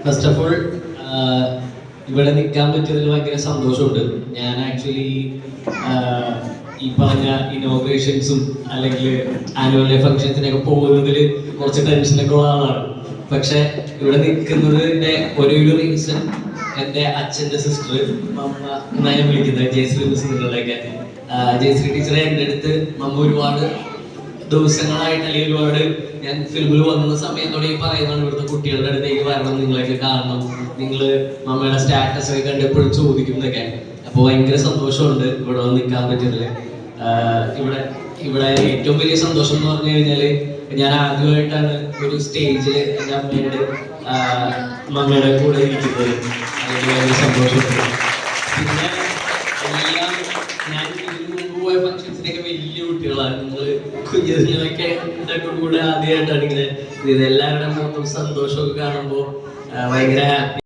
First of all ഇവിടെ നിൽക്കാൻ പറ്റിയതിൽ ഭയങ്കര സന്തോഷമുണ്ട്. ഞാൻ ആക്ച്വലി ഈ പറഞ്ഞ ഇനോഗ്രേഷൻസും അല്ലെങ്കിൽ ആനുവൽ ഡേ ഫംഗ്ഷൻസിനൊക്കെ പോകുന്നതിൽ കുറച്ച് ടെൻഷനൊക്കെ ഉള്ള ആളാണ്. പക്ഷെ ഇവിടെ നിൽക്കുന്നതിൻ്റെ ഒരു റീസൺ എൻ്റെ അച്ഛൻ്റെ സിസ്റ്റർ മമ്മ എന്നാണ് ഞാൻ വിളിക്കുന്നത്, ജയശ്രീ മിസ്. നിങ്ങളുടെയൊക്കെ ജയശ്രീ ടീച്ചറെ എൻ്റെ അടുത്ത് മമ്മ ഒരുപാട് ദിവസങ്ങളായിട്ട് അല്ലെങ്കിൽ ഒരുപാട് ഞാൻ ഫിലിമിൽ വന്ന സമയം തുടങ്ങി പറയുന്നതാണ്, ഇവിടുത്തെ കുട്ടികളുടെ അടുത്തേക്ക് വരണം, നിങ്ങളെയൊക്കെ കാണണം, നിങ്ങൾ മമ്മയുടെ സ്റ്റാറ്റസ് ഒക്കെ കണ്ടപ്പോഴും ചോദിക്കുന്നതൊക്കെ. അപ്പോൾ ഭയങ്കര സന്തോഷമുണ്ട് ഇവിടെ വന്ന് നിൽക്കാൻ പറ്റിയതില്. ഇവിടെ ഏറ്റവും വലിയ സന്തോഷം എന്ന് പറഞ്ഞു കഴിഞ്ഞാല് ഞാൻ ആദ്യമായിട്ടാണ് ഒരു സ്റ്റേജിൽ എൻ്റെ മമ്മയുടെ കൂടെ ഇരിക്കുന്നത്. അതിന് ഭയങ്കര സന്തോഷമുണ്ട്. പിന്നെ എല്ലാം ഞാൻ ഇതിനു മുമ്പ് പോയ ഫംഗ്ഷൻസിനൊക്കെ വലിയ കുട്ടികളാണ്. നിങ്ങൾ കുഞ്ഞുങ്ങളൊക്കെ കൂടെ ആദ്യമായിട്ടാണ് ഇങ്ങനെ ഇത്. എല്ലാവരുടെ മുഖത്തും സന്തോഷമൊക്കെ കാണുമ്പോൾ ഭയങ്കര ഹാപ്പി.